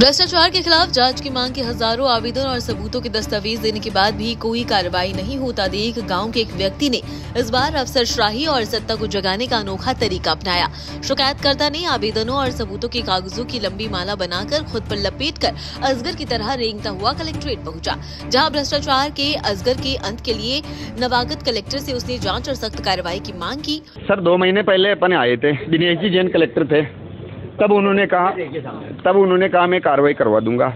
भ्रष्टाचार के खिलाफ जांच की मांग के हजारों आवेदन और सबूतों के दस्तावेज देने के बाद भी कोई कार्रवाई नहीं होता देख गांव के एक व्यक्ति ने इस बार अफसरशाही और सत्ता को जगाने का अनोखा तरीका अपनाया। शिकायतकर्ता ने आवेदनों और सबूतों के कागजों की लंबी माला बनाकर खुद पर लपेटकर अजगर की तरह रेंगता हुआ कलेक्ट्रेट पहुंचा, जहां भ्रष्टाचार के अजगर के अंत के लिए नवागत कलेक्टर से उसने जाँच और सख्त कार्रवाई की मांग की। सर 2 महीने पहले अपने आए थे, दिनेश जी जैन कलेक्टर थे, तब उन्होंने कहा मैं कार्रवाई करवा दूंगा।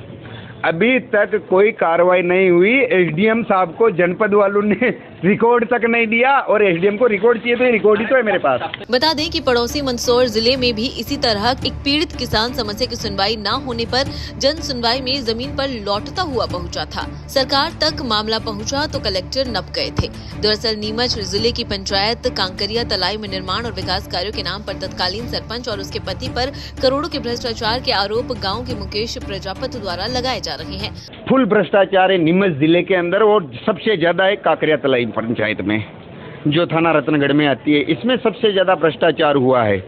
अभी तक कोई कार्रवाई नहीं हुई। एसडीएम साहब को जनपद वालों ने रिकॉर्ड तक नहीं दिया और एसडीएम को रिकॉर्ड चाहिए तो रिकॉर्ड ही तो है मेरे पास। बता दें कि पड़ोसी मंदसौर जिले में भी इसी तरह एक पीड़ित किसान समस्या की सुनवाई न होने पर जन सुनवाई में जमीन पर लौटता हुआ पहुंचा था। सरकार तक मामला पहुंचा तो कलेक्टर नप गए थे। दरअसल नीमच जिले की पंचायत कांकरिया तलाई में निर्माण और विकास कार्यों के नाम पर तत्कालीन सरपंच और उसके पति पर करोड़ों के भ्रष्टाचार के आरोप गाँव के मुकेश प्रजापति द्वारा लगाए जा रहे हैं। फुल भ्रष्टाचार है नीमच जिले के अंदर और सबसे ज्यादा है कांकरिया तलाई पंचायत में, जो थाना रतनगढ़ में आती है। इसमें सबसे ज्यादा भ्रष्टाचार हुआ है।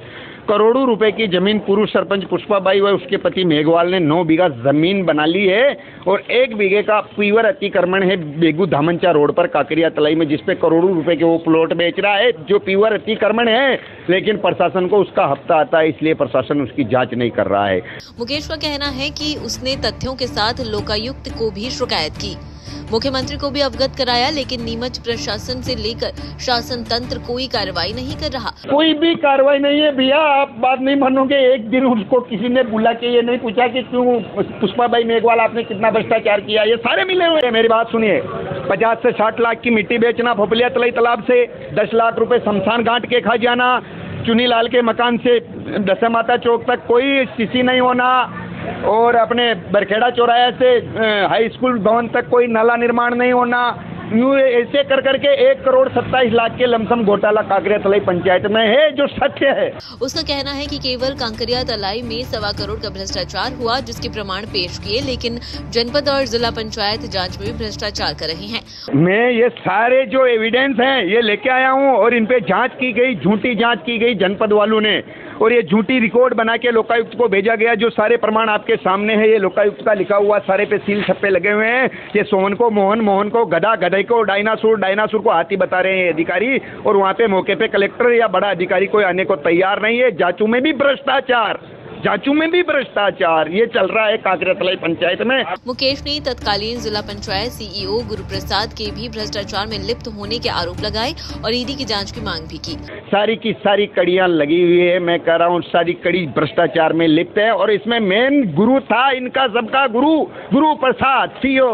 करोड़ों रुपए की जमीन पूर्व सरपंच पुष्पाबाई व उसके पति मेघवाल ने 9 बीघा जमीन बना ली है और 1 बीघे का पीवर अतिक्रमण है बेगू धामनचा रोड पर कांकरिया तलाई में, जिसपे करोड़ों रुपए के वो प्लॉट बेच रहा है जो पीवर अतिक्रमण है, लेकिन प्रशासन को उसका हफ्ता आता है, इसलिए प्रशासन उसकी जांच नहीं कर रहा है। मुकेश का कहना है कि उसने तथ्यों के साथ लोकायुक्त को भी शिकायत की, मुख्यमंत्री को भी अवगत कराया, लेकिन नीमच प्रशासन से लेकर शासन तंत्र कोई कार्रवाई नहीं कर रहा। कोई भी कार्रवाई नहीं है भैया, आप बात नहीं मानोगे। एक दिन उसको किसी ने बुला के ये नहीं पूछा कि क्यों पुष्पाबाई मेघवाल आपने कितना भ्रष्टाचार किया, ये सारे मिले हुए हैं। मेरी बात सुनिए, 50 से 60 लाख की मिट्टी बेचना फोपलिया तलाई तालाब से, 10 लाख रुपए शमशान घाट के खा जाना, चुनीलाल के मकान से दशा माता चौक तक कोई सीसी नहीं होना और अपने बरखेड़ा चौराहे से हाई स्कूल भवन तक कोई नाला निर्माण नहीं होना, यूँ ऐसे कर करके 1,27 लाख के लमसम घोटाला कांकरिया तलाई पंचायत में है, जो सत्य है। उसका कहना है कि केवल कांकरिया तलाई में 1.25 करोड़ का भ्रष्टाचार हुआ, जिसके प्रमाण पेश किए, लेकिन जनपद और जिला पंचायत जांच में भी भ्रष्टाचार कर रही हैं। मैं ये सारे जो एविडेंस हैं ये लेके आया हूँ और इन पे जांच की गई, झूठी जांच की गई जनपद वालों ने, और ये झूठी रिकॉर्ड बना के लोकायुक्त को भेजा गया। जो सारे प्रमाण आपके सामने है, ये लोकायुक्त का लिखा हुआ, सारे पे सील छप्पे लगे हुए हैं। ये सोहन को मोहन, मोहन को गधा, गधे को डायनासोर, डायनासोर को हाथी बता रहे हैं अधिकारी, और वहाँ पे मौके पे कलेक्टर या बड़ा अधिकारी कोई आने को तैयार नहीं है। जांचू में भी भ्रष्टाचार, ये चल रहा है कांकरिया तलाई पंचायत में। मुकेश ने तत्कालीन जिला पंचायत सीईओ गुरुप्रसाद के भी भ्रष्टाचार में लिप्त होने के आरोप लगाए और ईडी की जांच की मांग भी की। सारी की सारी कड़ियां लगी हुई है, मैं कह रहा हूँ सारी कड़ी भ्रष्टाचार में लिप्त है। और इसमें मेन गुरु था इनका सबका गुरु प्रसाद सीईओ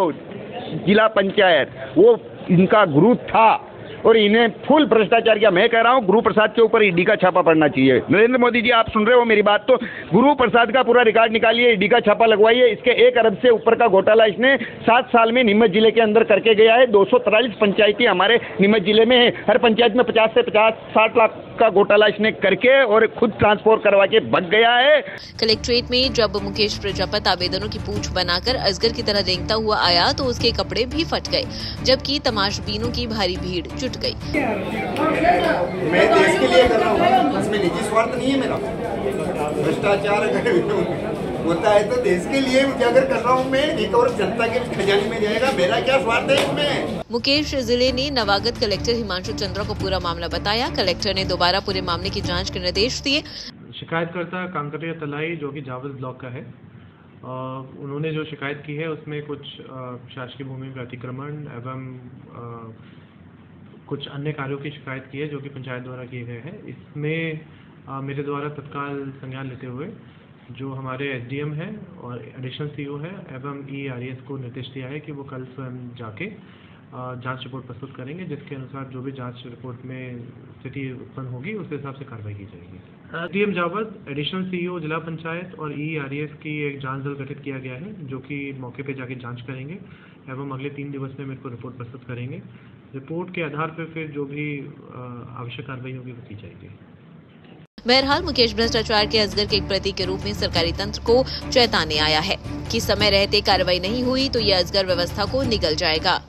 जिला पंचायत, वो इनका गुरु था और इन्हें फुल भ्रष्टाचार किया। मैं कह रहा हूँ गुरु प्रसाद के ऊपर ईडी का छापा पड़ना चाहिए। नरेंद्र मोदी जी, आप सुन रहे हो मेरी बात, तो गुरु प्रसाद का पूरा रिकॉर्ड निकालिए, ईडी का छापा लगवाइए। इसके 1 अरब से ऊपर का घोटाला इसने 7 साल में नीमच जिले के अंदर करके गया है। 243 पंचायतें हमारे नीमच जिले में है, हर पंचायत में 50 से 60 लाख का घोटाला इसने करके और खुद ट्रांसफर करवा के भग गया है। कलेक्ट्रेट में जब मुकेश प्रजापति आवेदनों की पूंछ बनाकर अजगर की तरह रेंगता हुआ आया तो उसके कपड़े भी फट गए, जबकि तमाशबीनों की भारी भीड़ जुट गई। मैं देश के लिए कर रहा हूँ, इसमें निजी स्वार्थ नहीं है मेरा। भ्रष्टाचार अगर होता है तो देश के लिए उजागर कर रहा हूँ मैं, एक और जनता के खजाने में जाएगा, मेरा क्या स्वार्थ है इसमें। मुकेश जिले ने नवागत कलेक्टर हिमांशु चंद्रा को पूरा मामला बताया। कलेक्टर ने दोबारा पूरे मामले की जांच के निर्देश दिए। शिकायतकर्ता कांकरिया तलाई जो कि जावल ब्लॉक का है, उन्होंने जो शिकायत की है उसमें कुछ शासकीय भूमि का अतिक्रमण एवं कुछ अन्य कार्यों की शिकायत की है जो कि पंचायत द्वारा किए गए हैं। इसमें मेरे द्वारा तत्काल संज्ञान लेते हुए जो हमारे एसडीएम है और एडिशनल सीईओ है एवं ईआरएस को निर्देश दिया है कि वो कल स्वयं जाके जांच रिपोर्ट प्रस्तुत करेंगे, जिसके अनुसार जो भी जांच रिपोर्ट में स्थिति उत्पन्न होगी उस हिसाब से कार्रवाई की जाएगी। एसडीएम जावद, एडिशनल सीईओ जिला पंचायत और ईआरएस की एक जांच दल गठित किया गया है, जो कि मौके पे जाके जांच करेंगे एवं अगले 3 दिवस में मेरे को रिपोर्ट प्रस्तुत करेंगे। रिपोर्ट के आधार पर फिर जो भी आवश्यक कार्रवाई होगी वो की जाएगी। बहरहाल मुकेश भ्रष्टाचार के अजगर के एक प्रतीक के रूप में सरकारी तंत्र को चेताने आया है कि समय रहते कार्रवाई नहीं हुई तो ये अजगर व्यवस्था को निगल जाएगा।